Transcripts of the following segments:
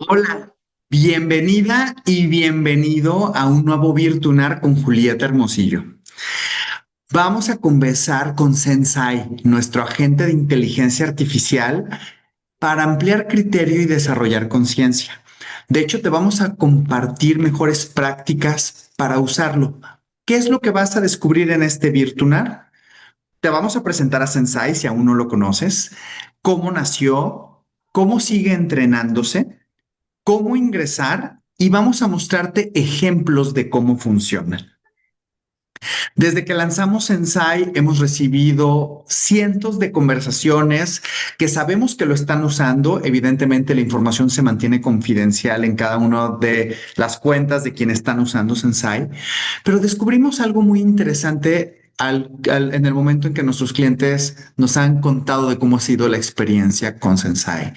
Hola, bienvenida y bienvenido a un nuevo Virtunar con Julieta Hermosillo. Vamos a conversar con Sensei, nuestro agente de inteligencia artificial, para ampliar criterio y desarrollar conciencia. De hecho, te vamos a compartir mejores prácticas para usarlo. ¿Qué es lo que vas a descubrir en este Virtunar? Te vamos a presentar a Sensei si aún no lo conoces, cómo nació, cómo sigue entrenándose, cómo ingresar y vamos a mostrarte ejemplos de cómo funciona. Desde que lanzamos Sensai hemos recibido cientos de conversaciones que sabemos que lo están usando. Evidentemente la información se mantiene confidencial en cada una de las cuentas de quienes están usando Sensai, pero descubrimos algo muy interesante en el momento en que nuestros clientes nos han contado de cómo ha sido la experiencia con Sensai.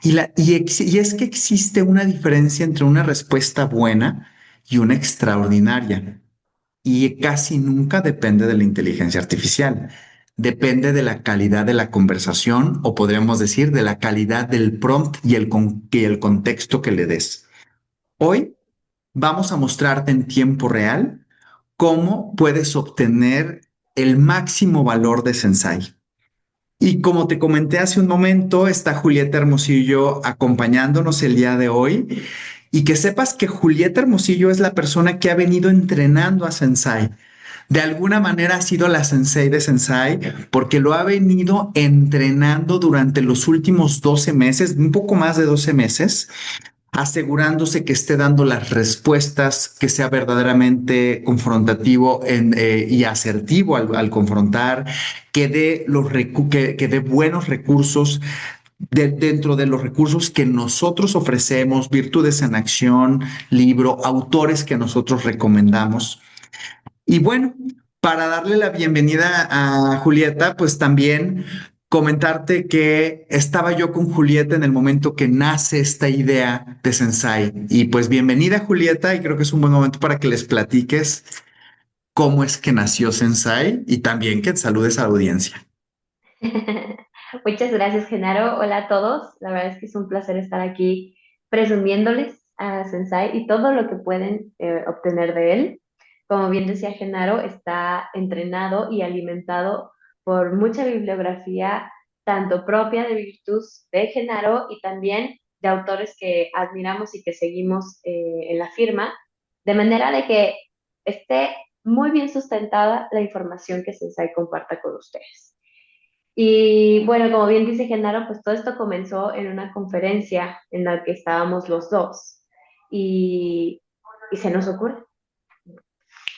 Y es que existe una diferencia entre una respuesta buena y una extraordinaria. Y casi nunca depende de la inteligencia artificial. Depende de la calidad de la conversación o podríamos decir de la calidad del prompt y el contexto que le des. Hoy vamos a mostrarte en tiempo real cómo puedes obtener el máximo valor de Sensei. Y como te comenté hace un momento, está Julieta Hermosillo acompañándonos el día de hoy. Y que sepas que Julieta Hermosillo es la persona que ha venido entrenando a Sensei. De alguna manera ha sido la sensei de Sensei porque lo ha venido entrenando durante los últimos 12 meses, un poco más de 12 meses, asegurándose que esté dando las respuestas, que sea verdaderamente confrontativo y asertivo al confrontar, que dé buenos recursos dentro de los recursos que nosotros ofrecemos, virtudes en acción, libro, autores que nosotros recomendamos. Y bueno, para darle la bienvenida a Julieta, pues también comentarte que estaba yo con Julieta en el momento que nace esta idea de Sensei. Y pues bienvenida Julieta, y creo que es un buen momento para que les platiques cómo es que nació Sensei y también que saludes a la audiencia. Muchas gracias, Genaro. Hola a todos. La verdad es que es un placer estar aquí presumiéndoles a Sensei y todo lo que pueden obtener de él. Como bien decía Genaro, está entrenado y alimentado por mucha bibliografía, tanto propia de Virtus de Genaro y también de autores que admiramos y que seguimos en la firma, de manera de que esté muy bien sustentada la información que Sensei comparta con ustedes. Y bueno, como bien dice Genaro, pues todo esto comenzó en una conferencia en la que estábamos los dos y, y se nos ocurre,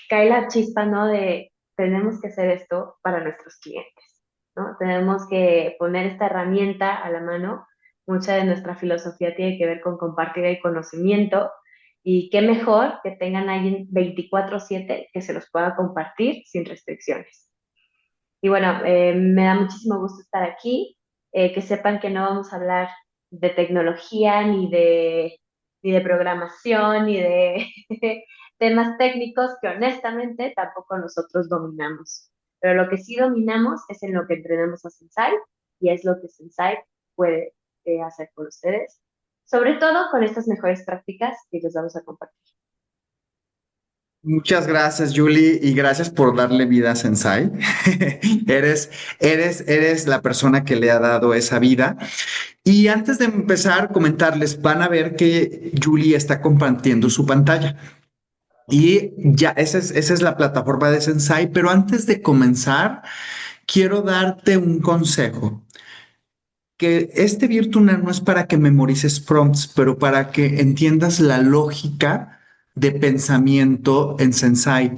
cae la chispa, ¿no? De tenemos que hacer esto para nuestros clientes, ¿no? Tenemos que poner esta herramienta a la mano. Mucha de nuestra filosofía tiene que ver con compartir el conocimiento y qué mejor que tengan alguien 24/7 que se los pueda compartir sin restricciones. Y bueno, me da muchísimo gusto estar aquí, que sepan que no vamos a hablar de tecnología, ni de programación, ni de temas técnicos que honestamente tampoco nosotros dominamos. Pero lo que sí dominamos es en lo que entrenamos a Sensei y es lo que Sensei puede hacer por ustedes, sobre todo con estas mejores prácticas que les vamos a compartir. Muchas gracias, Julie, y gracias por darle vida a Sensei. Eres, eres la persona que le ha dado esa vida. Y antes de empezar, comentarles, van a ver que Julie está compartiendo su pantalla. Y ya, esa es la plataforma de Sensei, pero antes de comenzar, quiero darte un consejo, que este Virtual no es para que memorices prompts, pero para que entiendas la lógica de pensamiento en Sensei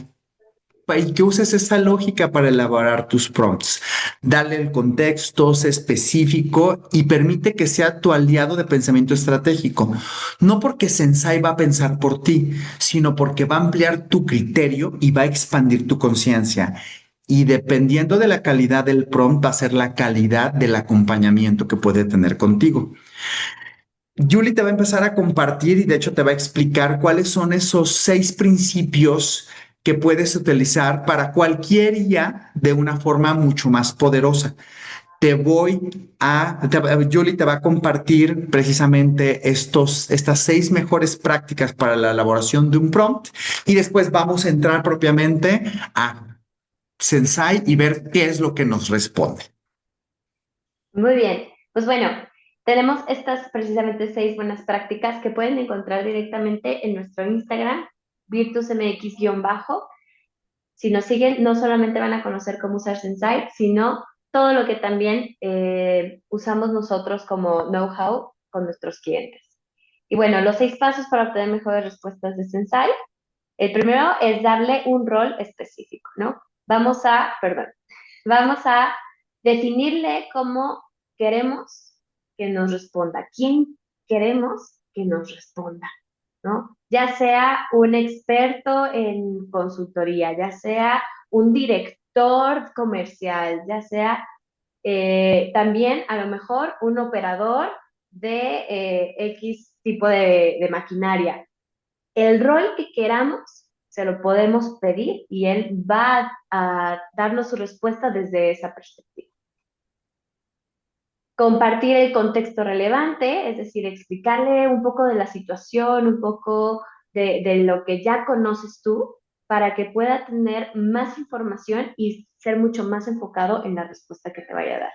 y que uses esa lógica para elaborar tus prompts. Dale el contexto, sé específico y permite que sea tu aliado de pensamiento estratégico. No porque Sensei va a pensar por ti, sino porque va a ampliar tu criterio y va a expandir tu conciencia. Y dependiendo de la calidad del prompt, va a ser la calidad del acompañamiento que puede tener contigo. Julie te va a empezar a compartir y de hecho te va a explicar cuáles son esos 6 principios que puedes utilizar para cualquier IA de una forma mucho más poderosa. Julie te va a compartir precisamente estas 6 mejores prácticas para la elaboración de un prompt y después vamos a entrar propiamente a Sensei y ver qué es lo que nos responde. Muy bien. Pues bueno, tenemos estas precisamente 6 buenas prácticas que pueden encontrar directamente en nuestro Instagram, virtusmx-bajo. Si nos siguen, no solamente van a conocer cómo usar Sensei, sino todo lo que también usamos nosotros como know-how con nuestros clientes. Y bueno, los 6 pasos para obtener mejores respuestas de Sensei. El primero es darle un rol específico, ¿no? Vamos a definirle cómo queremos que nos responda, quién queremos que nos responda, ¿no? Ya sea un experto en consultoría, ya sea un director comercial, ya sea también a lo mejor un operador de X tipo de maquinaria. El rol que queramos se lo podemos pedir y él va a darnos su respuesta desde esa perspectiva. Compartir el contexto relevante, es decir, explicarle un poco de la situación, un poco de lo que ya conoces tú, para que pueda tener más información y ser mucho más enfocado en la respuesta que te vaya a dar.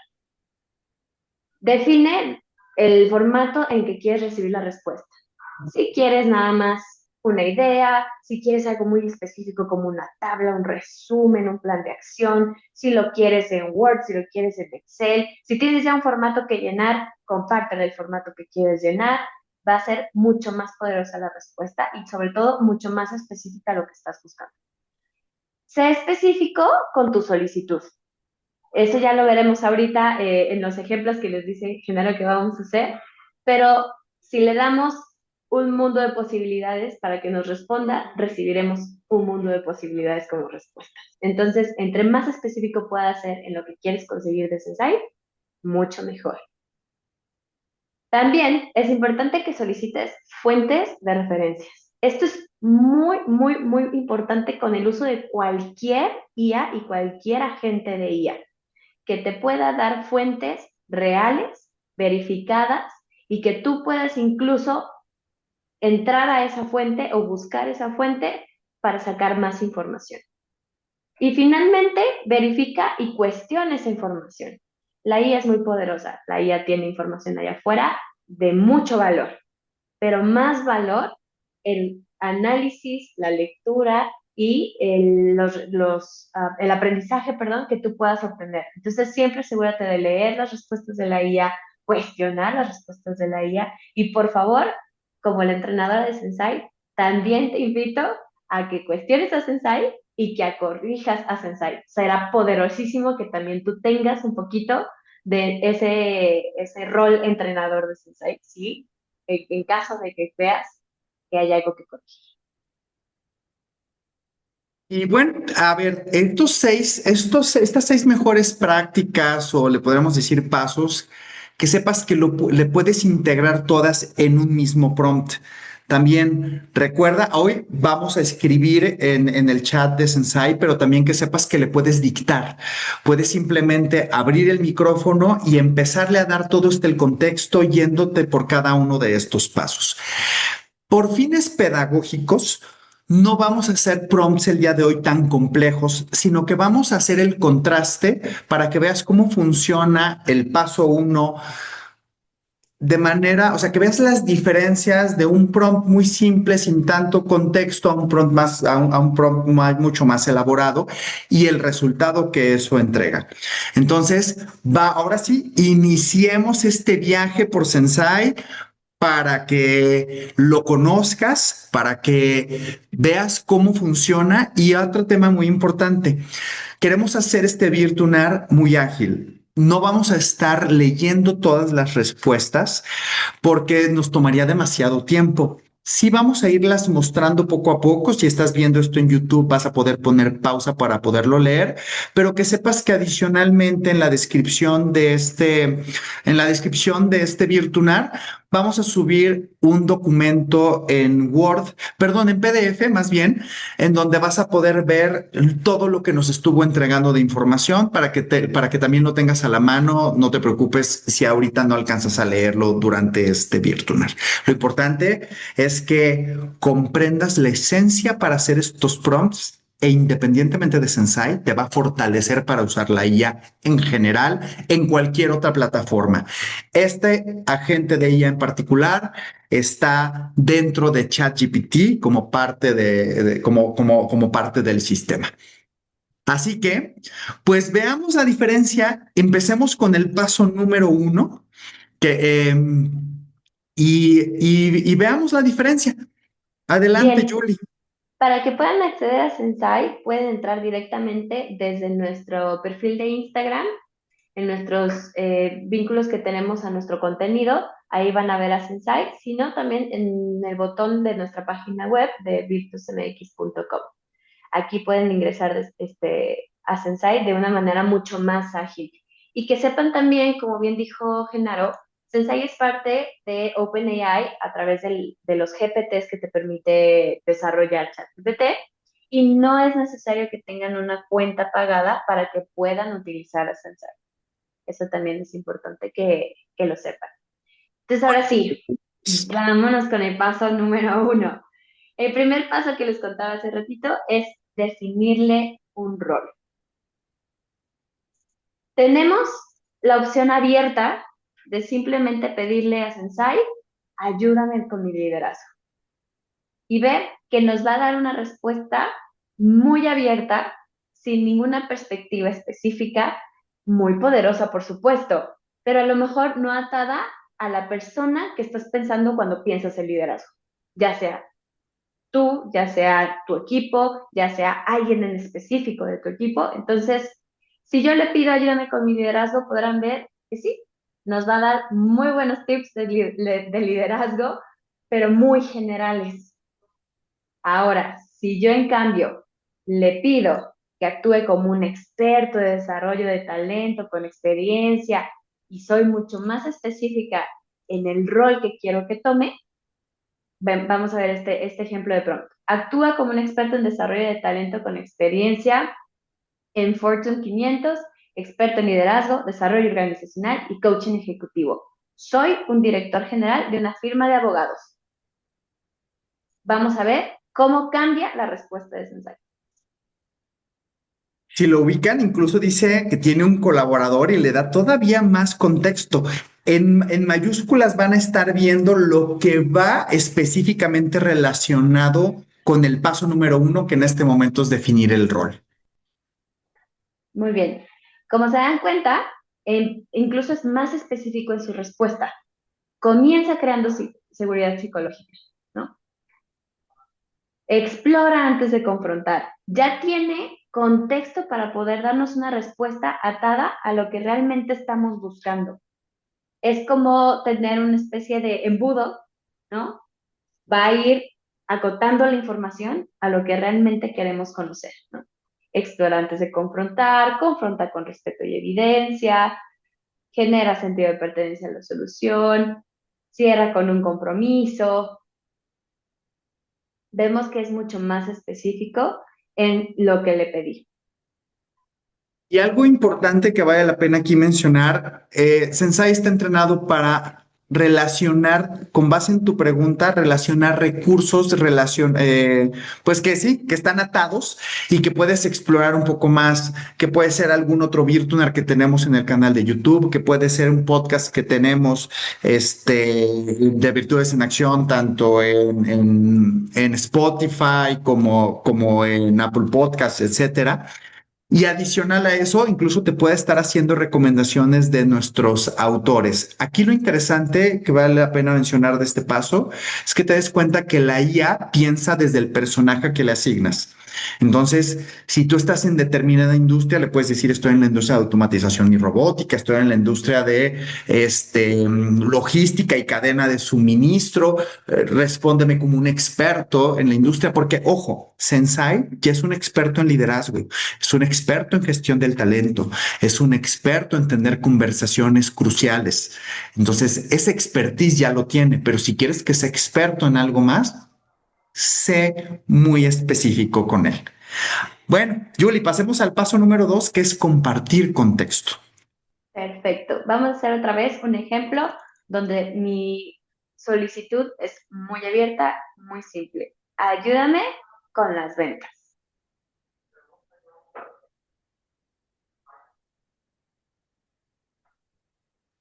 Define el formato en que quieres recibir la respuesta. Si quieres nada más una idea, si quieres algo muy específico como una tabla, un resumen, un plan de acción, si lo quieres en Word, si lo quieres en Excel, si tienes ya un formato que llenar, compártelo el formato que quieres llenar, va a ser mucho más poderosa la respuesta y sobre todo mucho más específica lo que estás buscando. Sé específico con tu solicitud. Eso ya lo veremos ahorita en los ejemplos que les dice Genaro que vamos a hacer, pero si le damos un mundo de posibilidades para que nos responda, recibiremos un mundo de posibilidades como respuesta. Entonces, entre más específico pueda ser en lo que quieres conseguir de Sensei, mucho mejor. También es importante que solicites fuentes de referencias. Esto es muy, muy, muy importante con el uso de cualquier IA y cualquier agente de IA, que te pueda dar fuentes reales, verificadas, y que tú puedas incluso entrar a esa fuente o buscar esa fuente para sacar más información. Y finalmente, verifica y cuestiona esa información. La IA es muy poderosa, la IA tiene información allá afuera de mucho valor, pero más valor el análisis, la lectura y el aprendizaje, perdón, que tú puedas obtener. Entonces, siempre asegúrate de leer las respuestas de la IA, cuestionar las respuestas de la IA y, por favor, como la entrenadora de Sensei, también te invito a que cuestiones a Sensei y que corrijas a Sensei. Será poderosísimo que también tú tengas un poquito de ese rol entrenador de Sensei, ¿sí? En caso de que veas que hay algo que corregir. Y bueno, a ver, estas 6 mejores prácticas, o le podríamos decir pasos, que sepas que le puedes integrar todas en un mismo prompt. También recuerda, hoy vamos a escribir en el chat de Sensei, pero también que sepas que le puedes dictar. Puedes simplemente abrir el micrófono y empezarle a dar todo el contexto yéndote por cada uno de estos pasos. Por fines pedagógicos, no vamos a hacer prompts el día de hoy tan complejos, sino que vamos a hacer el contraste para que veas cómo funciona el paso 1 de manera, o sea, que veas las diferencias de un prompt muy simple, sin tanto contexto, a un prompt mucho más elaborado y el resultado que eso entrega. Entonces, ahora sí, iniciemos este viaje por Sensei para que lo conozcas, para que veas cómo funciona. Y otro tema muy importante, queremos hacer este Virtunar muy ágil. No vamos a estar leyendo todas las respuestas porque nos tomaría demasiado tiempo. Sí vamos a irlas mostrando poco a poco. Si estás viendo esto en YouTube, vas a poder poner pausa para poderlo leer, pero que sepas que adicionalmente en la descripción de este Virtunar vamos a subir un documento en Word, perdón, en PDF más bien, en donde vas a poder ver todo lo que nos estuvo entregando de información para que también lo tengas a la mano. No te preocupes si ahorita no alcanzas a leerlo durante este Virtual. Lo importante es que comprendas la esencia para hacer estos prompts e independientemente de Sensei, te va a fortalecer para usar la IA en general en cualquier otra plataforma. Este agente de IA en particular está dentro de ChatGPT como parte como parte del sistema. Así que, pues veamos la diferencia. Empecemos con el paso número uno que, y veamos la diferencia. Adelante, Bien, Julie. para que puedan acceder a Sensai, pueden entrar directamente desde nuestro perfil de Instagram, en nuestros vínculos que tenemos a nuestro contenido. Ahí van a ver a Sensai, sino también en el botón de nuestra página web de virtusmx.com. Aquí pueden ingresar a Sensei de una manera mucho más ágil. Y que sepan también, como bien dijo Genaro, Sensei es parte de OpenAI a través de los GPTs que te permite desarrollar ChatGPT, y no es necesario que tengan una cuenta pagada para que puedan utilizar a Sensei. Eso también es importante que lo sepan. Entonces, ahora sí, vámonos con el paso número uno. El primer paso que les contaba hace ratito es definirle un rol. Tenemos la opción abierta de simplemente pedirle a Sensei, ayúdame con mi liderazgo. Y ver que nos va a dar una respuesta muy abierta, sin ninguna perspectiva específica, muy poderosa, por supuesto, pero a lo mejor no atada a la persona que estás pensando cuando piensas en liderazgo, ya sea tú, ya sea tu equipo, ya sea alguien en específico de tu equipo. Entonces, si yo le pido ayúdame con mi liderazgo, podrán ver que sí, nos va a dar muy buenos tips de liderazgo, pero muy generales. Ahora, si yo en cambio le pido que actúe como un experto de desarrollo de talento, con experiencia, y soy mucho más específica en el rol que quiero que tome, vamos a ver este ejemplo de prompt. Actúa como un experto en desarrollo de talento con experiencia en Fortune 500, experto en liderazgo, desarrollo organizacional y coaching ejecutivo. Soy un director general de una firma de abogados. Vamos a ver cómo cambia la respuesta de Sensei. Si lo ubican, incluso dice que tiene un colaborador y le da todavía más contexto. En mayúsculas van a estar viendo lo que va específicamente relacionado con el paso número uno, que en este momento es definir el rol. Muy bien. Como se dan cuenta, incluso es más específico en su respuesta. Comienza creando seguridad psicológica, ¿no? Explora antes de confrontar. Ya tiene contexto para poder darnos una respuesta atada a lo que realmente estamos buscando. Es como tener una especie de embudo, ¿no? Va a ir acotando la información a lo que realmente queremos conocer, ¿no? Explora antes de confrontar, confronta con respeto y evidencia, genera sentido de pertenencia a la solución, cierra con un compromiso. Vemos que es mucho más específico en lo que le pedí. Y algo importante que vale la pena aquí mencionar, Sensei está entrenado para relacionar, con base en tu pregunta, relacionar recursos, pues que sí, que están atados y que puedes explorar un poco más, que puede ser algún otro Virtunar que tenemos en el canal de YouTube, que puede ser un podcast que tenemos de Virtudes en Acción, tanto en Spotify como en Apple Podcasts, etcétera. Y adicional a eso, incluso te puede estar haciendo recomendaciones de nuestros autores. Aquí lo interesante que vale la pena mencionar de este paso es que te des cuenta que la IA piensa desde el personaje que le asignas. Entonces, si tú estás en determinada industria, le puedes decir, estoy en la industria de automatización y robótica, estoy en la industria de logística y cadena de suministro, respóndeme como un experto en la industria, porque, ojo, Sensei ya es un experto en liderazgo, es un experto en gestión del talento, es un experto en tener conversaciones cruciales. Entonces, ese expertise ya lo tiene, pero si quieres que sea experto en algo más, sé muy específico con él. Bueno, Julie, pasemos al paso número 2, que es compartir contexto. Perfecto. Vamos a hacer otra vez un ejemplo donde mi solicitud es muy abierta, muy simple. Ayúdame con las ventas.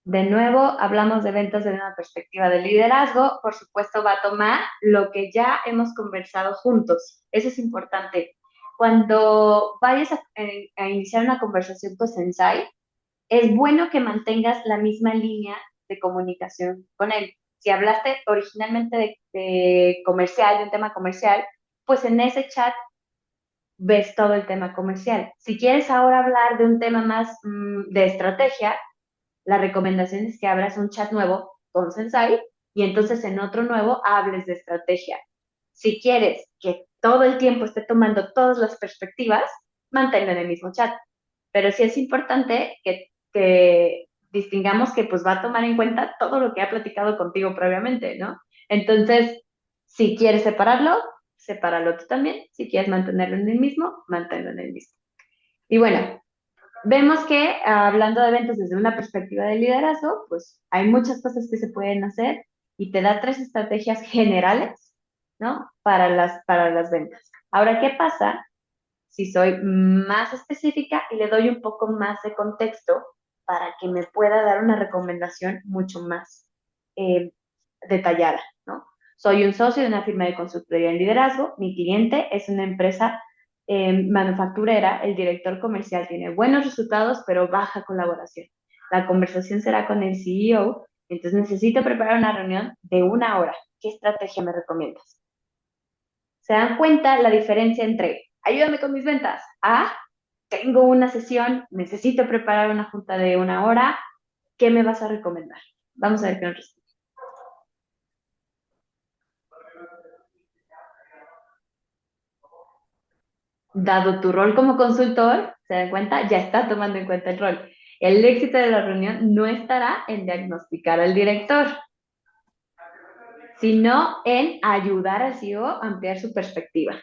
De nuevo, hablamos de ventas desde una perspectiva de liderazgo. Por supuesto, va a tomar lo que ya hemos conversado juntos. Eso es importante. Cuando vayas a iniciar una conversación con Sensei, es bueno que mantengas la misma línea de comunicación con él. Si hablaste originalmente de comercial, de un tema comercial, pues en ese chat ves todo el tema comercial. Si quieres ahora hablar de un tema más de estrategia, la recomendación es que abras un chat nuevo con Sensei y entonces en otro nuevo hables de estrategia. Si quieres que todo el tiempo esté tomando todas las perspectivas, manténlo en el mismo chat. Pero sí es importante que distingamos que pues va a tomar en cuenta todo lo que ha platicado contigo previamente, ¿no? Entonces, si quieres separarlo, sepáralo tú también. Si quieres mantenerlo en el mismo, manténlo en el mismo. Y bueno, vemos que hablando de eventos desde una perspectiva de liderazgo, pues hay muchas cosas que se pueden hacer y te da tres estrategias generales, ¿no? Para las ventas. Ahora, ¿qué pasa si soy más específica y le doy un poco más de contexto para que me pueda dar una recomendación mucho más eh, detallada, ¿no? Soy un socio de una firma de consultoría en liderazgo, mi cliente es una empresa manufacturera, el director comercial tiene buenos resultados, pero baja colaboración. La conversación será con el CEO, entonces necesito preparar una reunión de 1 hora. ¿Qué estrategia me recomiendas? ¿Se dan cuenta la diferencia entre ayúdame con mis ventas? Tengo una sesión, necesito preparar una junta de 1 hora, ¿qué me vas a recomendar? Vamos a ver qué nos responde. Dado tu rol como consultor, se dan cuenta, ya está tomando en cuenta el rol. El éxito de la reunión no estará en diagnosticar al director, sino en ayudar al CEO a ampliar su perspectiva.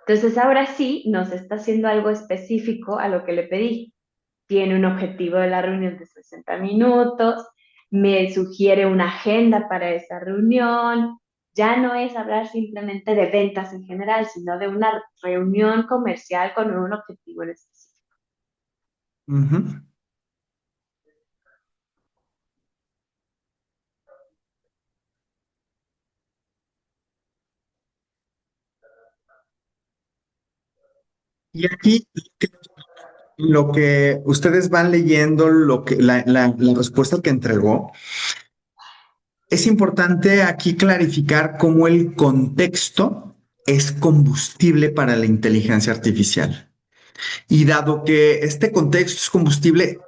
Entonces, ahora sí nos está haciendo algo específico a lo que le pedí. Tiene un objetivo de la reunión de 60 minutos, me sugiere una agenda para esa reunión. Ya no es hablar simplemente de ventas en general, sino de una reunión comercial con un objetivo en específico. Ujú. Y aquí lo que ustedes van leyendo, la respuesta que entregó, es importante aquí clarificar cómo el contexto es combustible para la inteligencia artificial. Y dado que este contexto es combustible,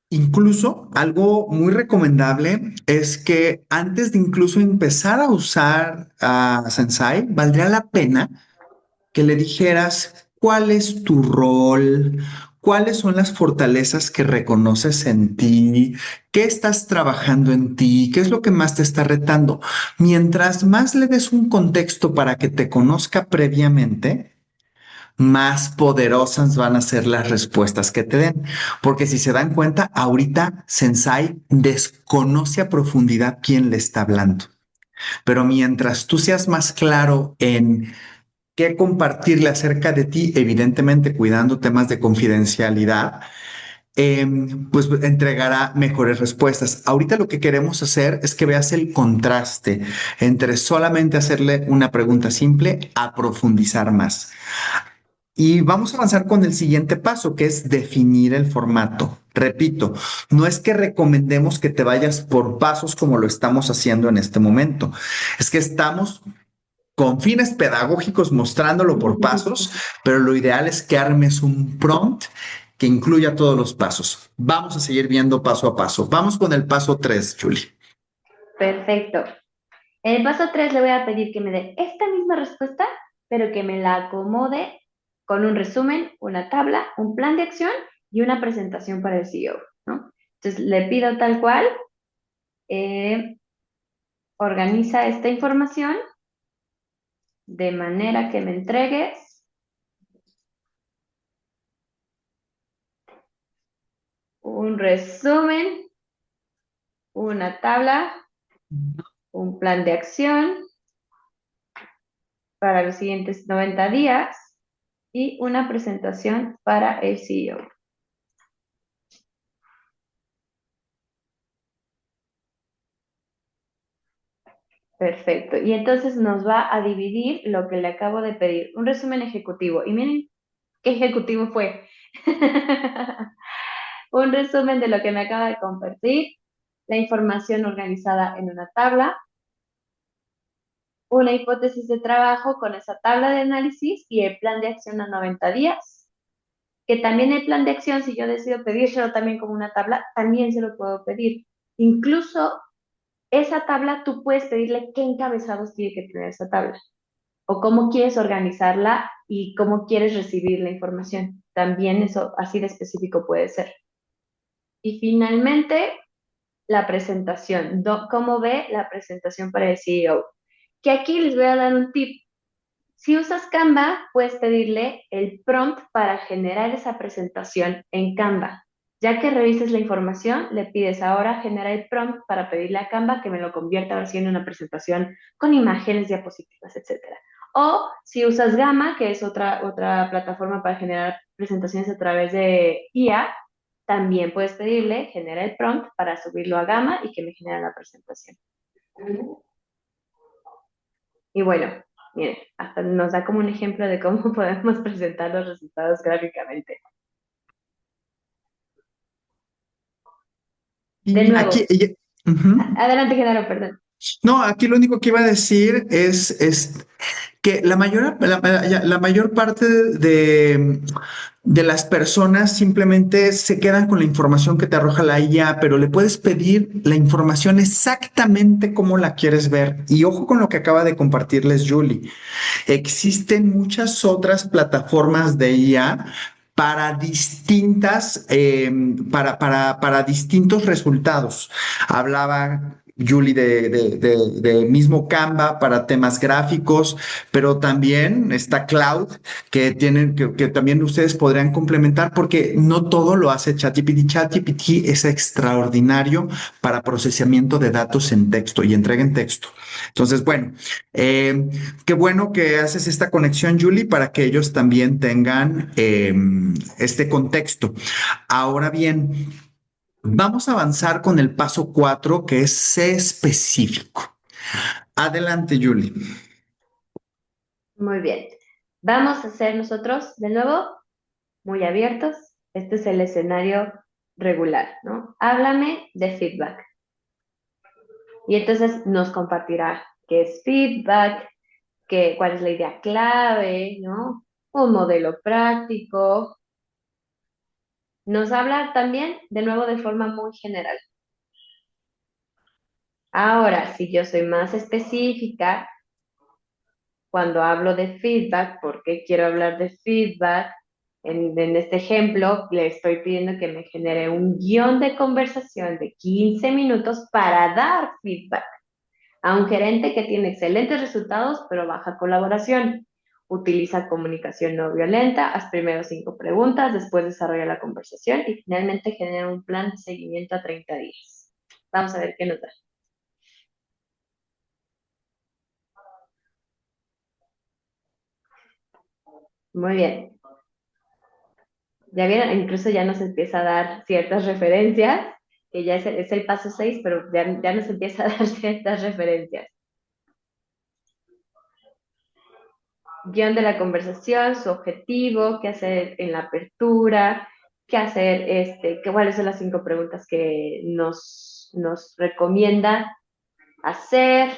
incluso algo muy recomendable es que antes de incluso empezar a usar a Sensei, valdría la pena que le dijeras cuál es tu rol, cuáles son las fortalezas que reconoces en ti, qué estás trabajando en ti, qué es lo que más te está retando. Mientras más le des un contexto para que te conozca previamente, más poderosas van a ser las respuestas que te den. Porque si se dan cuenta, ahorita Sensei desconoce a profundidad quién le está hablando. Pero mientras tú seas más claro en qué compartirle acerca de ti, evidentemente cuidando temas de confidencialidad, pues entregará mejores respuestas. Ahorita lo que queremos hacer es que veas el contraste entre solamente hacerle una pregunta simple a profundizar más. Y vamos a avanzar con el siguiente paso, que es definir el formato. Repito, no es que recomendemos que te vayas por pasos como lo estamos haciendo en este momento. Es que estamos con fines pedagógicos mostrándolo por pasos, pero lo ideal es que armes un prompt que incluya todos los pasos. Vamos a seguir viendo paso a paso. Vamos con el paso 3, Julie. Perfecto. En el paso 3 le voy a pedir que me dé esta misma respuesta, pero que me la acomode con un resumen, una tabla, un plan de acción y una presentación para el CEO, ¿no? Entonces le pido tal cual, eh, organiza esta información de manera que me entregues un resumen, una tabla, un plan de acción para los siguientes 90 días y una presentación para el CEO. Perfecto. Y entonces nos va a dividir lo que le acabo de pedir, un resumen ejecutivo. Y miren qué ejecutivo fue. Un resumen de lo que me acaba de compartir, la información organizada en una tabla, una hipótesis de trabajo con esa tabla de análisis y el plan de acción a 90 días. Que también el plan de acción, si yo decido pedírselo también como una tabla, también se lo puedo pedir. Incluso esa tabla tú puedes pedirle qué encabezados tiene que tener esa tabla o cómo quieres organizarla y cómo quieres recibir la información. También eso así de específico puede ser. Y finalmente, la presentación. ¿Cómo ve la presentación para el CEO? Que aquí les voy a dar un tip. Si usas Canva, puedes pedirle el prompt para generar esa presentación en Canva. Ya que revises la información, le pides ahora generar el prompt para pedirle a Canva que me lo convierta ahora sí en una presentación con imágenes, diapositivas, etcétera. O si usas Gamma, que es otra plataforma para generar presentaciones a través de IA, también puedes pedirle genera el prompt para subirlo a Gamma y que me genere la presentación. Y bueno, miren, hasta nos da como un ejemplo de cómo podemos presentar los resultados gráficamente. De Y nuevo, aquí, ujú. adelante, Genaro, perdón. No, aquí lo único que iba a decir es que la mayor parte de las personas simplemente se quedan con la información que te arroja la IA, pero le puedes pedir la información exactamente como la quieres ver. Y ojo con lo que acaba de compartirles Julie. Existen muchas otras plataformas de IA para para distintos resultados. Hablaba Julie de mismo Canva para temas gráficos, pero también está Cloud, que también ustedes podrían complementar porque no todo lo hace ChatGPT. ChatGPT es extraordinario para procesamiento de datos en texto y entrega en texto. Entonces, bueno, eh, qué bueno que haces esta conexión, Julie, para que ellos también tengan este contexto. Ahora bien, vamos a avanzar con el paso 4, que es sé específico. Adelante, Julie. Muy bien. Vamos a hacer nosotros, de nuevo, muy abiertos. Este es el escenario regular, ¿no? Háblame de feedback. Y entonces nos compartirá qué es feedback, cuál es la idea clave, ¿no? Un modelo práctico. Nos habla también, de nuevo, de forma muy general. Ahora, si yo soy más específica, cuando hablo de feedback, ¿por qué quiero hablar de feedback? En este ejemplo, le estoy pidiendo que me genere un guión de conversación de 15 minutos para dar feedback a un gerente que tiene excelentes resultados, pero baja colaboración. Utiliza comunicación no violenta, haz primero 5 preguntas, después desarrolla la conversación y finalmente genera un plan de seguimiento a 30 días. Vamos a ver qué nos da. Muy bien. Ya vieron, incluso ya nos empieza a dar ciertas referencias, que ya es el paso 6, pero ya nos empieza a dar ciertas referencias. Guión de la conversación, su objetivo, qué hacer en la apertura, qué hacer, cuáles son las 5 preguntas que nos recomienda hacer,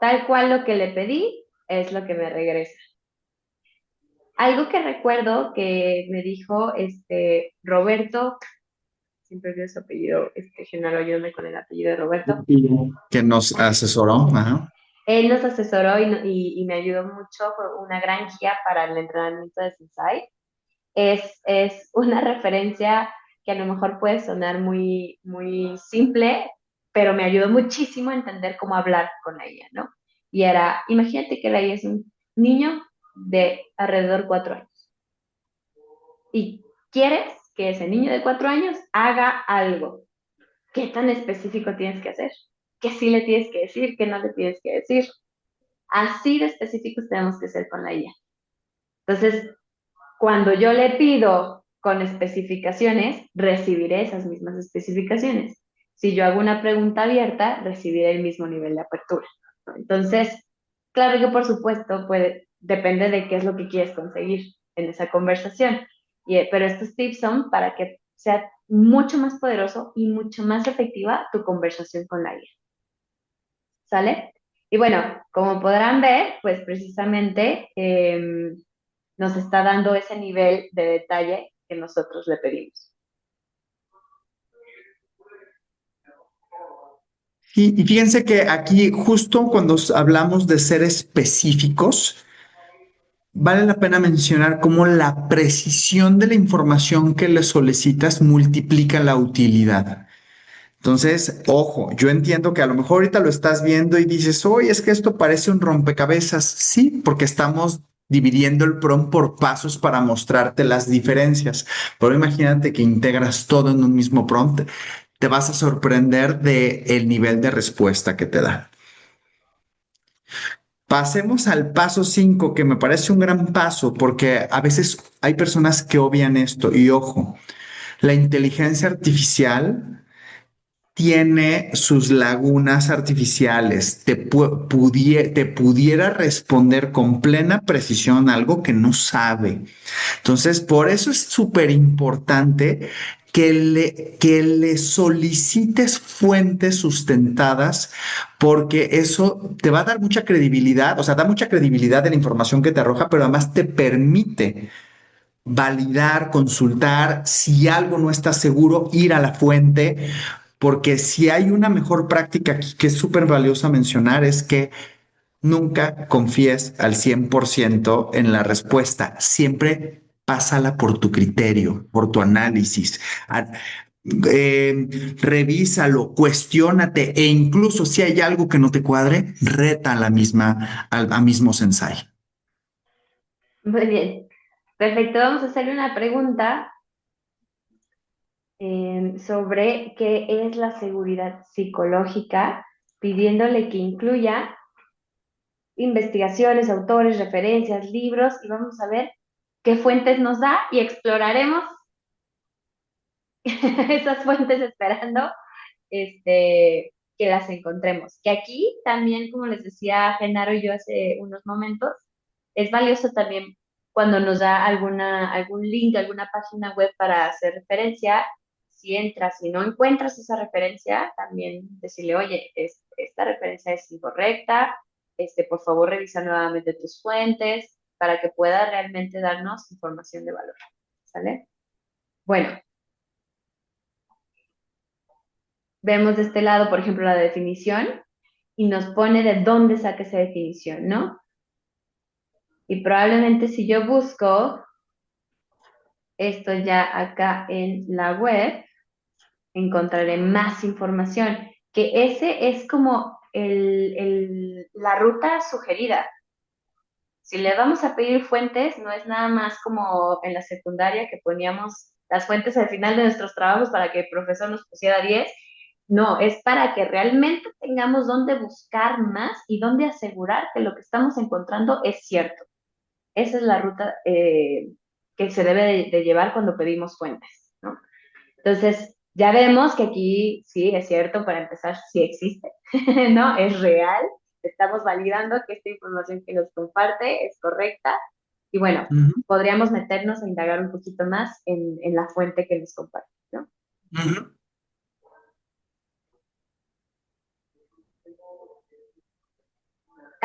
tal cual lo que le pedí. es lo que me regresa. Algo que recuerdo que me dijo Roberto, siempre olvido su apellido, Genaro, ayúdame con el apellido de Roberto. Que nos asesoró. Ajá. Él nos asesoró y me ayudó mucho, fue una gran guía para el entrenamiento de Sensei. Es una referencia que a lo mejor puede sonar muy, muy simple, pero me ayudó muchísimo a entender cómo hablar con la IA, ¿no? Y era, imagínate que la IA es un niño de alrededor de 4 años y quieres que ese niño de 4 años haga algo. ¿Qué tan específico tienes que hacer? ¿Qué sí le tienes que decir? ¿Qué no le tienes que decir? Así de específicos tenemos que ser con la IA. Entonces, cuando yo le pido con especificaciones, recibiré esas mismas especificaciones. Si yo hago una pregunta abierta, recibiré el mismo nivel de apertura. Entonces, claro que por supuesto, depende de qué es lo que quieres conseguir en esa conversación. Pero estos tips son para que sea mucho más poderoso y mucho más efectiva tu conversación con la IA. ¿Sale? Y bueno, como podrán ver, pues precisamente nos está dando ese nivel de detalle que nosotros le pedimos. Y fíjense que aquí, justo cuando hablamos de ser específicos, vale la pena mencionar cómo la precisión de la información que le solicitas multiplica la utilidad. Entonces, ojo, yo entiendo que a lo mejor ahorita lo estás viendo y dices, oye, es que esto parece un rompecabezas. Sí, porque estamos dividiendo el prompt por pasos para mostrarte las diferencias. Pero imagínate que integras todo en un mismo prompt, te vas a sorprender de el nivel de respuesta que te da. Pasemos al paso 5, que me parece un gran paso, porque a veces hay personas que obvian esto. Y ojo, la inteligencia artificial tiene sus lagunas artificiales. Te pudiera responder con plena precisión algo que no sabe. Entonces, por eso es súper importante que le solicites fuentes sustentadas, porque eso te va a dar mucha credibilidad, o sea, da mucha credibilidad de la información que te arroja, pero además te permite validar, consultar, si algo no está seguro, ir a la fuente, porque si hay una mejor práctica aquí que es súper valiosa mencionar, es que nunca confíes al 100% en la respuesta. Siempre pásala por tu criterio, por tu análisis. Revísalo, cuestiónate e incluso si hay algo que no te cuadre, reta a la misma, al mismo sensei. Muy bien, perfecto. Vamos a hacerle una pregunta sobre qué es la seguridad psicológica, pidiéndole que incluya investigaciones, autores, referencias, libros, y vamos a ver qué fuentes nos da y exploraremos esas fuentes esperando que las encontremos. Que aquí también, como les decía Genaro y yo hace unos momentos, es valioso también cuando nos da algún link, alguna página web para hacer referencia. Si entras y no encuentras esa referencia, también decirle, oye, esta referencia es incorrecta, por favor revisa nuevamente tus fuentes para que pueda realmente darnos información de valor. ¿Sale? Bueno, vemos de este lado, por ejemplo, la definición y nos pone de dónde saca esa definición, ¿no? Y probablemente si yo busco esto ya acá en la web, encontraré más información, que ese es como la ruta sugerida. Si le vamos a pedir fuentes, no es nada más como en la secundaria que poníamos las fuentes al final de nuestros trabajos para que el profesor nos pusiera 10. No, es para que realmente tengamos dónde buscar más y dónde asegurar que lo que estamos encontrando es cierto. Esa es la ruta que se debe de llevar cuando pedimos fuentes, ¿no? Entonces, ya vemos que aquí sí es cierto, para empezar, sí existe, ¿no? Es real. Estamos validando que esta información que nos comparte es correcta. Y bueno, Ujú, podríamos meternos a indagar un poquito más en la fuente que nos comparte, ¿no? ujú.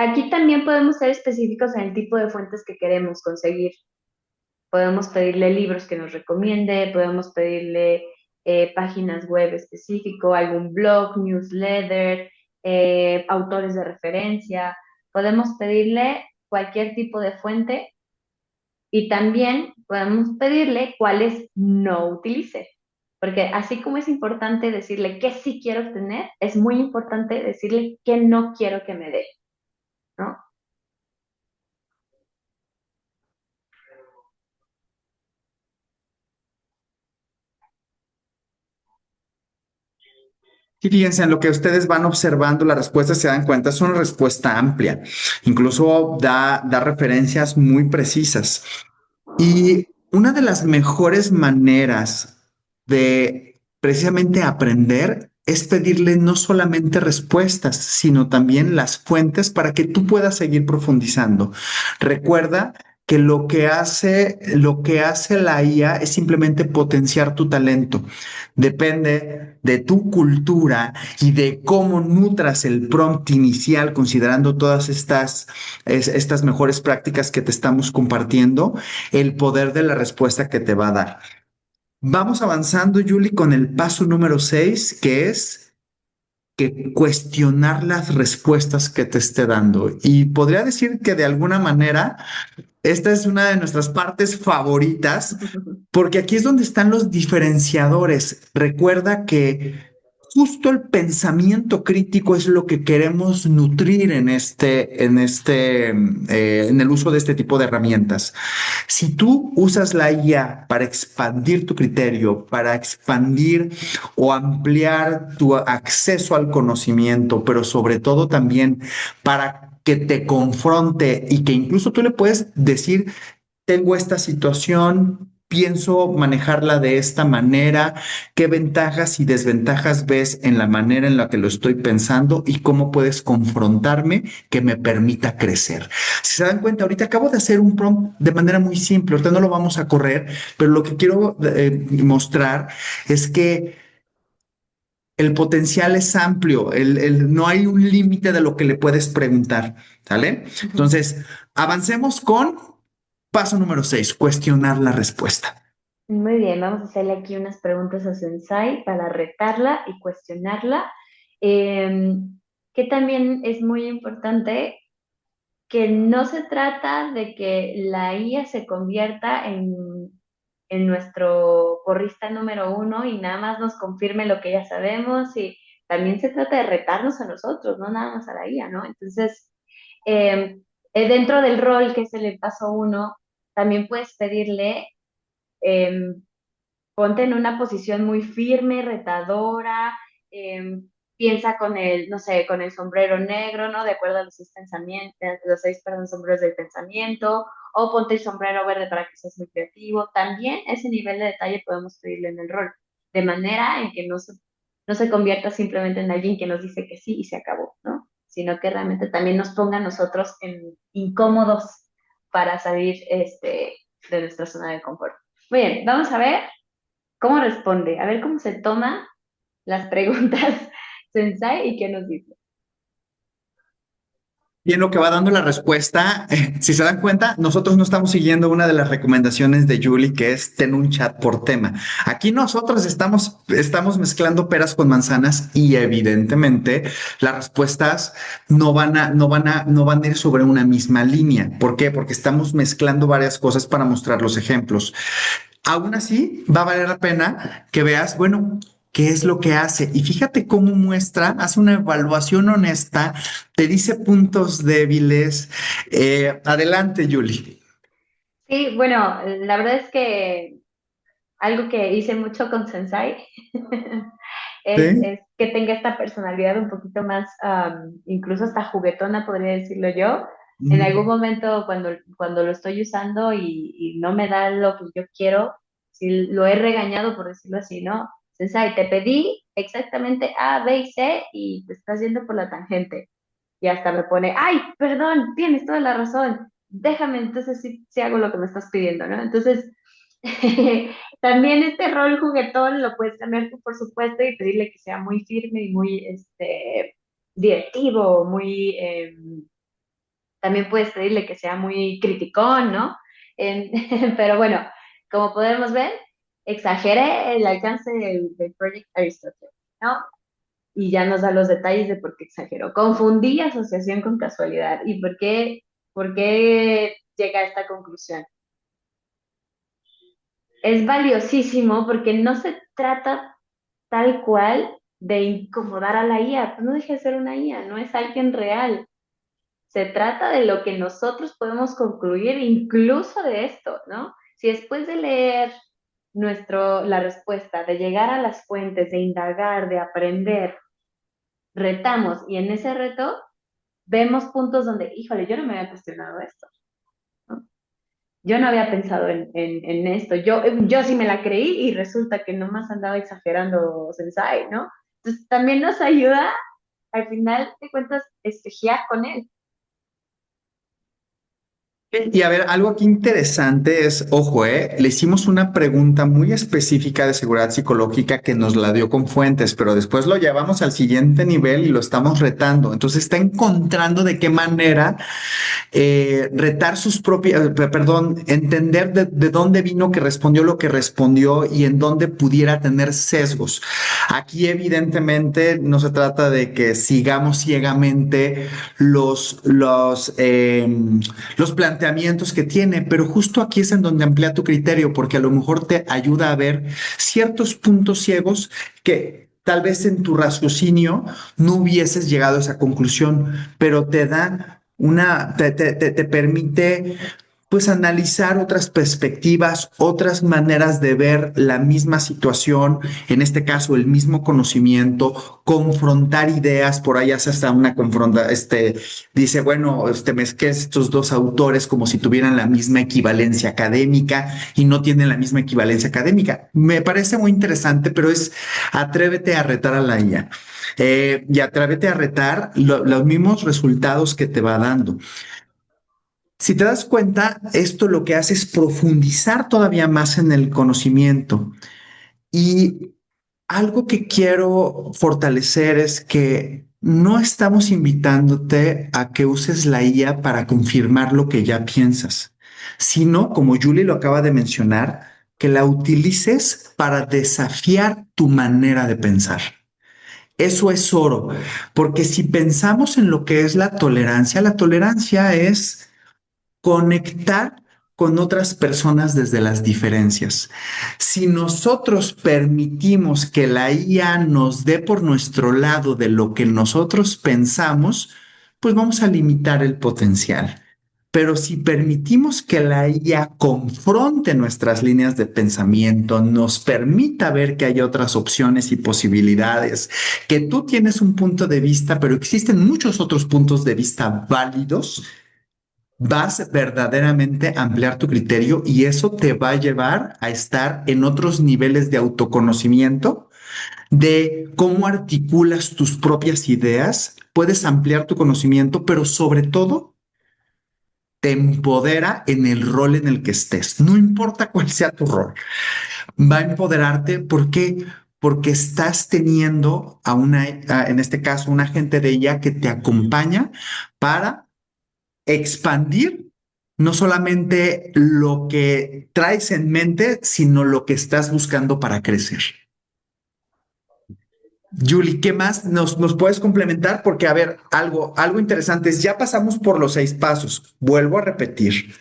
Aquí también podemos ser específicos en el tipo de fuentes que queremos conseguir. Podemos pedirle libros que nos recomiende, podemos pedirle páginas web específico, algún blog, newsletter, autores de referencia. Podemos pedirle cualquier tipo de fuente y también podemos pedirle cuáles no utilice. Porque así como es importante decirle qué sí quiero obtener, es muy importante decirle qué no quiero que me dé, ¿no? Y fíjense, en lo que ustedes van observando, la respuesta se dan cuenta, es una respuesta amplia. Incluso da referencias muy precisas. Y una de las mejores maneras de precisamente aprender es pedirle no solamente respuestas, sino también las fuentes para que tú puedas seguir profundizando. Recuerda que lo que hace la IA es simplemente potenciar tu talento. Depende de tu cultura y de cómo nutras el prompt inicial, considerando todas estas mejores prácticas que te estamos compartiendo, el poder de la respuesta que te va a dar. Vamos avanzando, Julie, con el paso número 6, que es que cuestionar las respuestas que te esté dando. Y podría decir que de alguna manera esta es una de nuestras partes favoritas porque aquí es donde están los diferenciadores. Recuerda que justo el pensamiento crítico es lo que queremos nutrir en el uso de este tipo de herramientas. Si tú usas la IA para expandir tu criterio, para expandir o ampliar tu acceso al conocimiento, pero sobre todo también para que te confronte y que incluso tú le puedes decir, tengo esta situación, pienso manejarla de esta manera, qué ventajas y desventajas ves en la manera en la que lo estoy pensando y cómo puedes confrontarme que me permita crecer. Si se dan cuenta, ahorita acabo de hacer un prompt de manera muy simple, ahorita no lo vamos a correr, pero lo que quiero mostrar es que el potencial es amplio, no hay un límite de lo que le puedes preguntar, ¿sale? Entonces, avancemos con paso número 6, cuestionar la respuesta. Muy bien, vamos a hacerle aquí unas preguntas a Sensei para retarla y cuestionarla. Que también es muy importante que no se trata de que la IA se convierta en nuestro porrista número uno y nada más nos confirme lo que ya sabemos y también se trata de retarnos a nosotros, no nada más a la IA, ¿no? Entonces, eh, dentro del rol que es el paso uno, también puedes pedirle eh, ponte en una posición muy firme, retadora, eh, piensa con el, no sé, con el sombrero negro, ¿no? De acuerdo a los seis pensamientos, los seis, perdón, sombreros del pensamiento, o ponte el sombrero verde para que seas muy creativo. También ese nivel de detalle podemos pedirle en el rol, de manera en que no se convierta simplemente en alguien que nos dice que sí y se acabó, ¿no? Sino que realmente también nos ponga a nosotros en, incómodos para salir de nuestra zona de confort. Muy bien, vamos a ver cómo responde, a ver cómo se toma las preguntas Sensei y qué nos dice. Y en lo que va dando la respuesta, si se dan cuenta, nosotros no estamos siguiendo una de las recomendaciones de Julie, que es tener un chat por tema. Aquí nosotros estamos mezclando peras con manzanas y evidentemente las respuestas no van a ir sobre una misma línea. ¿Por qué? Porque estamos mezclando varias cosas para mostrar los ejemplos. Aún así, va a valer la pena que veas, bueno, qué es lo que hace. Y fíjate cómo muestra, hace una evaluación honesta, te dice puntos débiles. Adelante, Julie. Sí, bueno, la verdad es que algo que hice mucho con Sensei ¿Sí? es que tenga esta personalidad un poquito más, incluso hasta juguetona, podría decirlo yo. En algún Mm. momento cuando lo estoy usando y no me da lo que yo quiero, si lo he regañado, por decirlo así, ¿no? Sensei, te pedí exactamente A, B y C y te estás yendo por la tangente. Y hasta me pone, ay, perdón, tienes toda la razón, déjame, entonces sí hago lo que me estás pidiendo, ¿no? Entonces, también este rol juguetón lo puedes cambiar tú, por supuesto, y pedirle que sea muy firme y muy directivo, muy También puedes pedirle que sea muy criticón, ¿no? En- pero bueno, como podemos ver, exageré el alcance del Project Aristotle, ¿no? Y ya nos da los detalles de por qué exageró. Confundí asociación con casualidad y por qué llega a esta conclusión. Es valiosísimo porque no se trata tal cual de incomodar a la IA, pues no deja de ser una IA, no es alguien real. Se trata de lo que nosotros podemos concluir incluso de esto, ¿no? Si después de leer la respuesta, de llegar a las fuentes, de indagar, de aprender, retamos y en ese reto vemos puntos donde, híjole, yo no me había cuestionado esto, ¿no? Yo no había pensado en esto, yo sí me la creí y resulta que nomás andaba exagerando Sensei, ¿no? Entonces también nos ayuda, al final de cuentas, espejear con él. Y a ver, algo aquí interesante es, ojo, le hicimos una pregunta muy específica de seguridad psicológica que nos la dio con fuentes, pero después lo llevamos al siguiente nivel y lo estamos retando. Entonces está encontrando de qué manera retar sus propias, perdón, entender de dónde vino que respondió lo que respondió y en dónde pudiera tener sesgos. Aquí evidentemente no se trata de que sigamos ciegamente los planteamientos que tiene, pero justo aquí es en donde amplía tu criterio, porque a lo mejor te ayuda a ver ciertos puntos ciegos que tal vez en tu raciocinio no hubieses llegado a esa conclusión, pero te permite pues analizar otras perspectivas, otras maneras de ver la misma situación, en este caso el mismo conocimiento, confrontar ideas, por ahí hace hasta una dice, bueno, mezclé estos dos autores como si tuvieran la misma equivalencia académica y no tienen la misma equivalencia académica. Me parece muy interesante, pero es atrévete a retar a la IA. Y atrévete a retar los mismos resultados que te va dando. Si te das cuenta, esto lo que hace es profundizar todavía más en el conocimiento. Y algo que quiero fortalecer es que no estamos invitándote a que uses la IA para confirmar lo que ya piensas, sino, como Julie lo acaba de mencionar, que la utilices para desafiar tu manera de pensar. Eso es oro, porque si pensamos en lo que es la tolerancia es conectar con otras personas desde las diferencias. Si nosotros permitimos que la IA nos dé por nuestro lado de lo que nosotros pensamos, pues vamos a limitar el potencial. Pero si permitimos que la IA confronte nuestras líneas de pensamiento, nos permita ver que hay otras opciones y posibilidades, que tú tienes un punto de vista, pero existen muchos otros puntos de vista válidos, vas verdaderamente a ampliar tu criterio y eso te va a llevar a estar en otros niveles de autoconocimiento, de cómo articulas tus propias ideas, puedes ampliar tu conocimiento, pero sobre todo te empodera en el rol en el que estés. No importa cuál sea tu rol, va a empoderarte porque porque estás teniendo en este caso, un agente de ella que te acompaña para expandir no solamente lo que traes en mente, sino lo que estás buscando para crecer. Julie, ¿qué más nos puedes complementar? Porque, a ver, algo interesante es, ya pasamos por los 6 pasos. Vuelvo a repetir,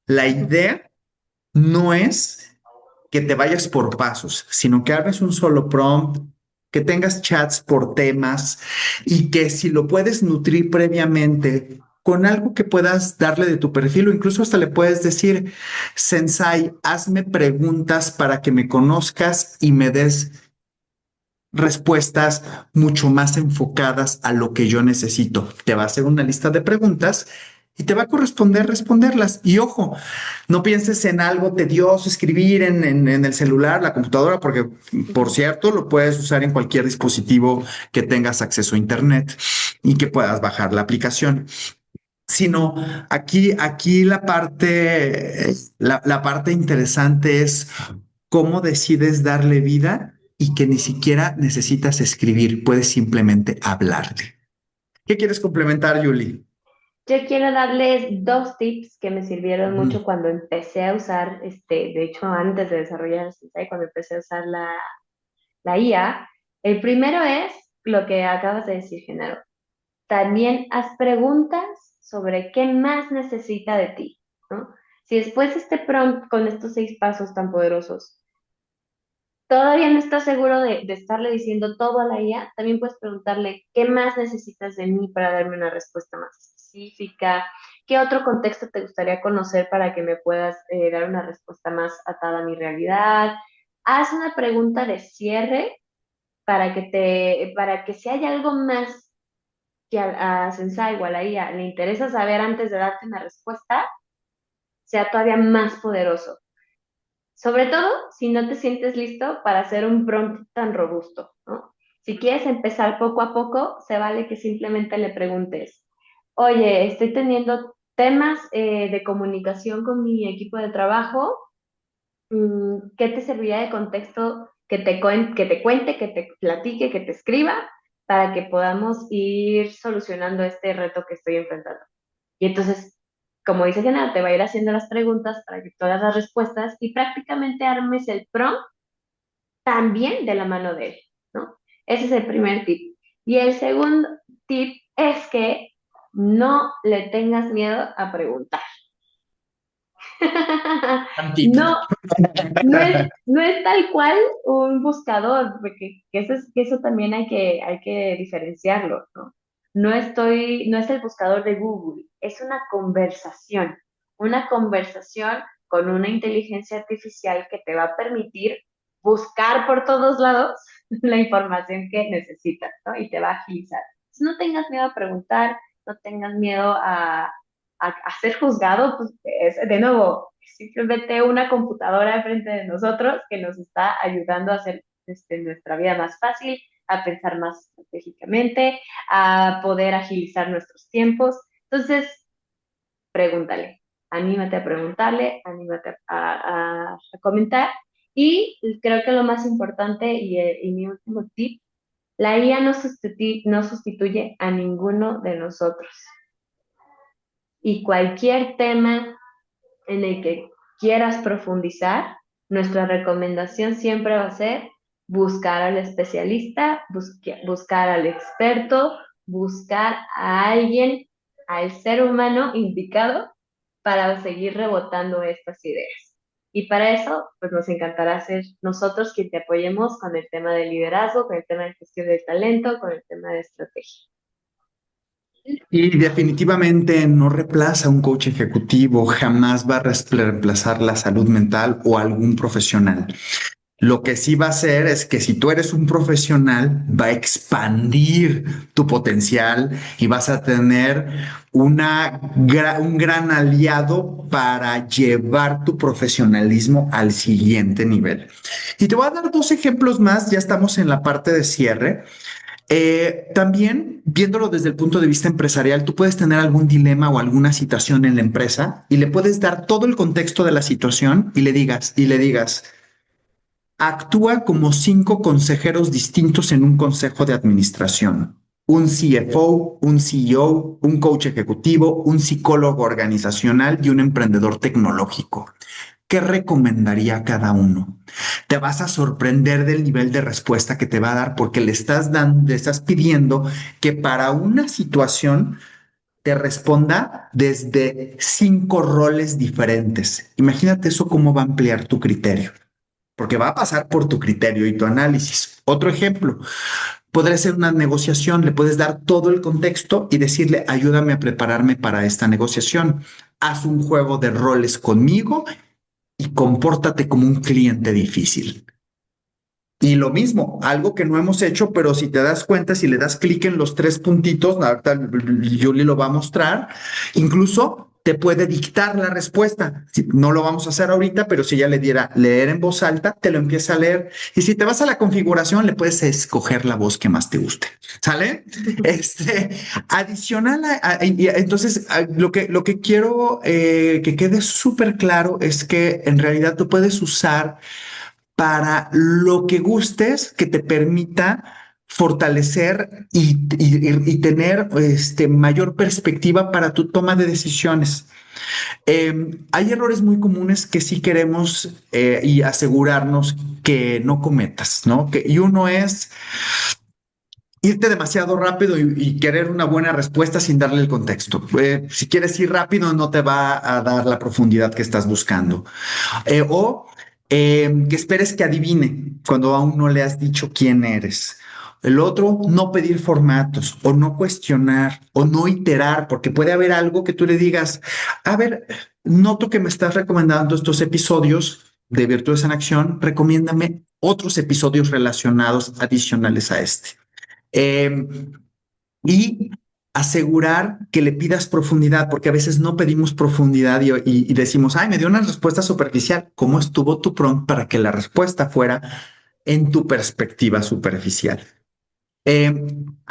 la idea no es que te vayas por pasos, sino que hagas un solo prompt, que tengas chats por temas y que si lo puedes nutrir previamente con algo que puedas darle de tu perfil o incluso hasta le puedes decir, Sensei, hazme preguntas para que me conozcas y me des respuestas mucho más enfocadas a lo que yo necesito. Te va a hacer una lista de preguntas y te va a corresponder responderlas. Y ojo, no pienses en algo tedioso, escribir en el celular, la computadora, porque, por cierto, lo puedes usar en cualquier dispositivo que tengas acceso a Internet y que puedas bajar la aplicación. Sino aquí la parte interesante es cómo decides darle vida y que ni siquiera necesitas escribir, puedes simplemente hablarle. ¿Qué quieres complementar, Julie? Yo quiero darles dos tips que me sirvieron Ujú. mucho cuando empecé a usar, de hecho, antes de desarrollar el Sensei, cuando empecé a usar la IA. El primero es lo que acabas de decir, Genaro. También haz preguntas sobre qué más necesita de ti, ¿no? Si después de este prompt con estos 6 pasos tan poderosos todavía no estás seguro de estarle diciendo todo a la IA, también puedes preguntarle qué más necesitas de mí para darme una respuesta más específica, qué otro contexto te gustaría conocer para que me puedas dar una respuesta más atada a mi realidad. Haz una pregunta de cierre para que si hay algo más que a Sensei o a la IA le interesa saber antes de darte una respuesta, sea todavía más poderoso. Sobre todo si no te sientes listo para hacer un prompt tan robusto, ¿no? Si quieres empezar poco a poco, se vale que simplemente le preguntes, oye, estoy teniendo temas de comunicación con mi equipo de trabajo, ¿qué te serviría de contexto que te cuente, que te platique, que te escriba para que podamos ir solucionando este reto que estoy enfrentando? Y entonces, como dice Genaro, te va a ir haciendo las preguntas para que todas las respuestas y prácticamente armes el prompt también de la mano de él, ¿no? Ese es el primer tip. Y el segundo tip es que no le tengas miedo a preguntar. Gran tip. No, no es tal cual un buscador, porque que eso también hay que diferenciarlo, ¿no? No es el buscador de Google, es una conversación con una inteligencia artificial que te va a permitir buscar por todos lados la información que necesitas, ¿no? Y te va a agilizar. Entonces, no tengas miedo a preguntar, no tengas miedo a ser juzgado, pues de nuevo, es simplemente una computadora enfrente de nosotros que nos está ayudando a hacer nuestra vida más fácil, a pensar más estratégicamente, a poder agilizar nuestros tiempos. Entonces, pregúntale, anímate a preguntarle, anímate a comentar. Y creo que lo más importante y mi último tip, la IA no sustituye a ninguno de nosotros. Y cualquier tema en el que quieras profundizar, nuestra recomendación siempre va a ser buscar al especialista, buscar al experto, buscar a alguien, al ser humano indicado para seguir rebotando estas ideas. Y para eso, pues nos encantará ser nosotros quien te apoyemos con el tema de liderazgo, con el tema de gestión del talento, con el tema de estrategia. Y definitivamente no reemplaza a un coach ejecutivo, jamás va a reemplazar la salud mental o algún profesional. Lo que sí va a hacer es que si tú eres un profesional, va a expandir tu potencial y vas a tener un gran aliado para llevar tu profesionalismo al siguiente nivel. Y te voy a dar dos ejemplos más, ya estamos en la parte de cierre. También, viéndolo desde el punto de vista empresarial, tú puedes tener algún dilema o alguna situación en la empresa y le puedes dar todo el contexto de la situación y le digas, actúa como 5 consejeros distintos en un consejo de administración. Un CFO, un CEO, un coach ejecutivo, un psicólogo organizacional y un emprendedor tecnológico. ¿Qué recomendaría a cada uno? Te vas a sorprender del nivel de respuesta que te va a dar porque le estás pidiendo que para una situación te responda desde 5 roles diferentes. Imagínate eso cómo va a ampliar tu criterio, porque va a pasar por tu criterio y tu análisis. Otro ejemplo, podría ser una negociación, le puedes dar todo el contexto y decirle, ayúdame a prepararme para esta negociación. Haz un juego de roles conmigo y compórtate como un cliente difícil. Y lo mismo, algo que no hemos hecho, pero si te das cuenta, si le das clic en los 3 puntitos, ahorita Julie lo va a mostrar, incluso te puede dictar la respuesta. No lo vamos a hacer ahorita, pero si ella le diera leer en voz alta, te lo empieza a leer. Y si te vas a la configuración, le puedes escoger la voz que más te guste. ¿Sale? Adicional entonces, lo que quiero que quede súper claro es que en realidad tú puedes usar para lo que gustes que te permita fortalecer y tener mayor perspectiva para tu toma de decisiones. Hay errores muy comunes que sí queremos y asegurarnos que no cometas, ¿no? Y uno es irte demasiado rápido y querer una buena respuesta sin darle el contexto. Si quieres ir rápido, no te va a dar la profundidad que estás buscando. O que esperes que adivine cuando aún no le has dicho quién eres. El otro, no pedir formatos o no cuestionar o no iterar, porque puede haber algo que tú le digas, a ver, noto que me estás recomendando estos episodios de Virtudes en Acción, recomiéndame otros episodios relacionados adicionales a este. Eh, y asegurar que le pidas profundidad, porque a veces no pedimos profundidad y decimos, ay, me dio una respuesta superficial. ¿Cómo estuvo tu prompt para que la respuesta fuera en tu perspectiva superficial? Eh,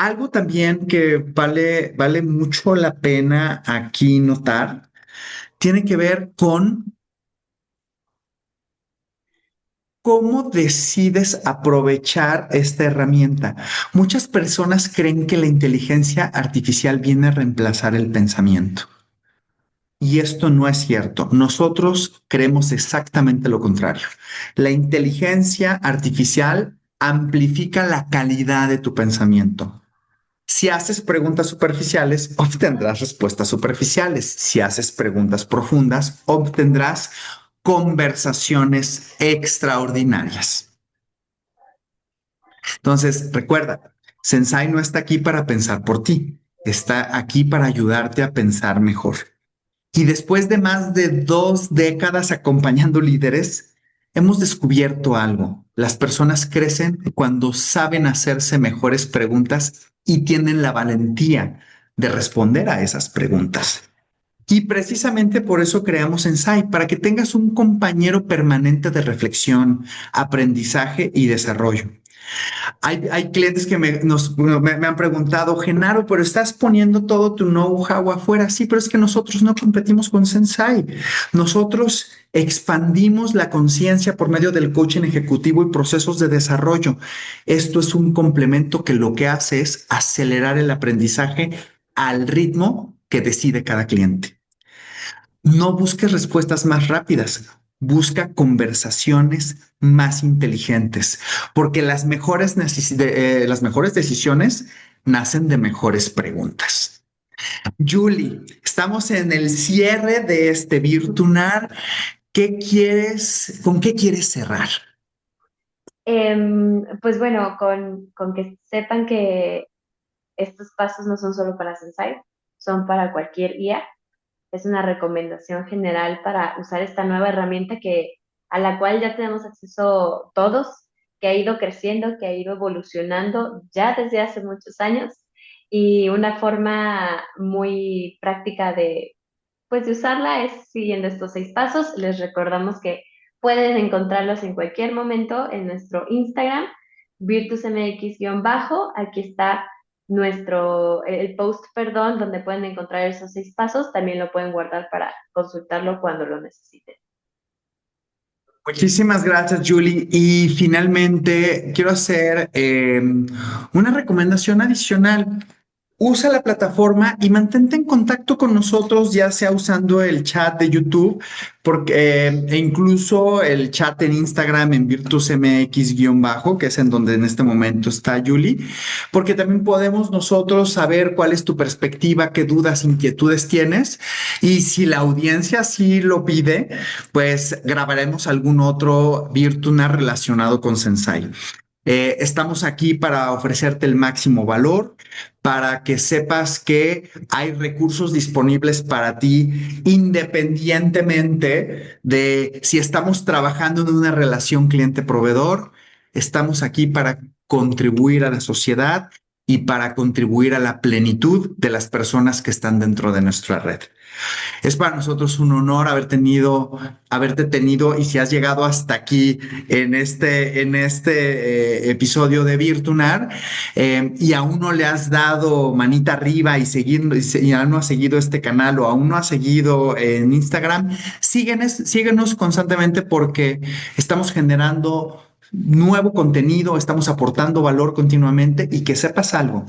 Algo también que vale mucho la pena aquí notar tiene que ver con ¿cómo decides aprovechar esta herramienta? Muchas personas creen que la inteligencia artificial viene a reemplazar el pensamiento. Y esto no es cierto. Nosotros creemos exactamente lo contrario. La inteligencia artificial amplifica la calidad de tu pensamiento. Si haces preguntas superficiales, obtendrás respuestas superficiales. Si haces preguntas profundas, obtendrás conversaciones extraordinarias. Entonces, recuerda, Sensei no está aquí para pensar por ti, está aquí para ayudarte a pensar mejor. Y después de más de 2 décadas acompañando líderes, hemos descubierto algo. Las personas crecen cuando saben hacerse mejores preguntas y tienen la valentía de responder a esas preguntas. Y precisamente por eso creamos Sensei, para que tengas un compañero permanente de reflexión, aprendizaje y desarrollo. Hay clientes que me han preguntado, Genaro, pero estás poniendo todo tu know-how afuera. Sí, pero es que nosotros no competimos con Sensei. Nosotros expandimos la conciencia por medio del coaching ejecutivo y procesos de desarrollo. Esto es un complemento que lo que hace es acelerar el aprendizaje al ritmo que decide cada cliente. No busques respuestas más rápidas, busca conversaciones más inteligentes, porque las mejores decisiones nacen de mejores preguntas. Julie, estamos en el cierre de este Virtunar. ¿Con qué quieres cerrar? Pues bueno, con que sepan que estos pasos no son solo para Sensei, son para cualquier IA. Es una recomendación general para usar esta nueva herramienta a la cual ya tenemos acceso todos, que ha ido creciendo, que ha ido evolucionando ya desde hace muchos años y una forma muy práctica pues, de usarla es siguiendo estos 6 pasos. Les recordamos que pueden encontrarlos en cualquier momento en nuestro Instagram, VirtusMX-bajo. Aquí está el post, perdón, donde pueden encontrar esos 6 pasos. También lo pueden guardar para consultarlo cuando lo necesiten. Muchísimas gracias, Julie. Y finalmente quiero hacer una recomendación adicional. Usa la plataforma y mantente en contacto con nosotros, ya sea usando el chat de YouTube e incluso el chat en Instagram en VirtusMX-bajo, que es en donde en este momento está Julie, porque también podemos nosotros saber cuál es tu perspectiva, qué dudas, inquietudes tienes, y si la audiencia sí lo pide, pues grabaremos algún otro Virtunar relacionado con Sensei. Estamos aquí para ofrecerte el máximo valor, para que sepas que hay recursos disponibles para ti independientemente de si estamos trabajando en una relación cliente-proveedor. Estamos aquí para contribuir a la sociedad y para contribuir a la plenitud de las personas que están dentro de nuestra red. Es para nosotros un honor haberte tenido y si has llegado hasta aquí en este episodio de Virtunar y aún no le has dado manita arriba y aún no has seguido este canal o aún no has seguido en Instagram, síguenos constantemente porque estamos generando nuevo contenido, estamos aportando valor continuamente y que sepas algo.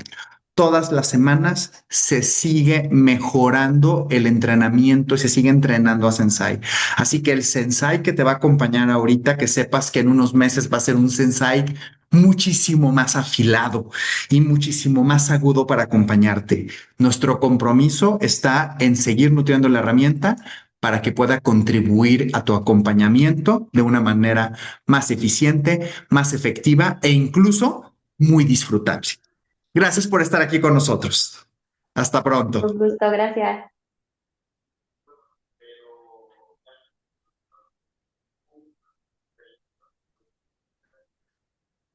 Todas las semanas se sigue mejorando el entrenamiento y se sigue entrenando a Sensei. Así que el Sensei que te va a acompañar ahorita, que sepas que en unos meses va a ser un Sensei muchísimo más afilado y muchísimo más agudo para acompañarte. Nuestro compromiso está en seguir nutriendo la herramienta para que pueda contribuir a tu acompañamiento de una manera más eficiente, más efectiva e incluso muy disfrutable. Gracias por estar aquí con nosotros. Hasta pronto. Un gusto, gracias.